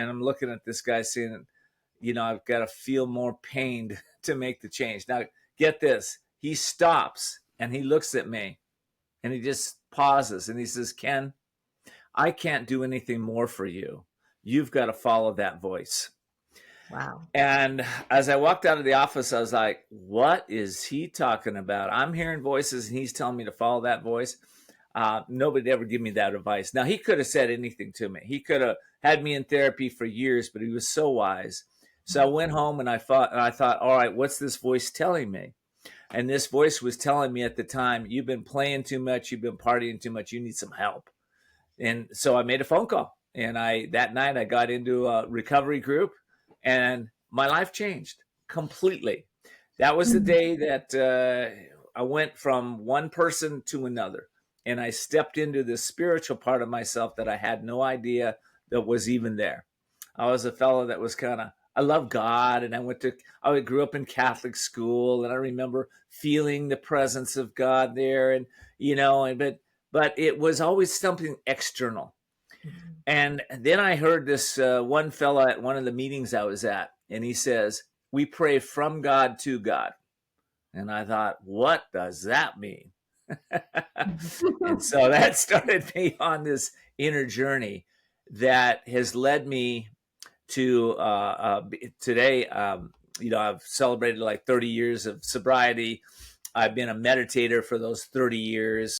and I'm looking at this guy saying, I've got to feel more pain to make the change. Now, get this. He stops and he looks at me and he just pauses and he says, Ken, I can't do anything more for you. You've got to follow that voice. Wow. And as I walked out of the office, I was like, what is he talking about? I'm hearing voices and he's telling me to follow that voice. Nobody ever give me that advice. Now, he could have said anything to me. He could have had me in therapy for years, but he was so wise. So I went home and I thought, all right, what's this voice telling me? And this voice was telling me at the time, you've been playing too much, you've been partying too much, you need some help. And so I made a phone call. And that night I got into a recovery group and my life changed completely. That was the day that I went from one person to another. And I stepped into this spiritual part of myself that I had no idea that was even there. I was a fellow that was I love God, and I grew up in Catholic school, and I remember feeling the presence of God there, and but it was always something external. And then I heard this one fella at one of the meetings I was at, and he says, we pray from God to God. And I thought, what does that mean? And so that started me on this inner journey that has led me to today. I've celebrated like 30 years of sobriety. I've been a meditator for those 30 years.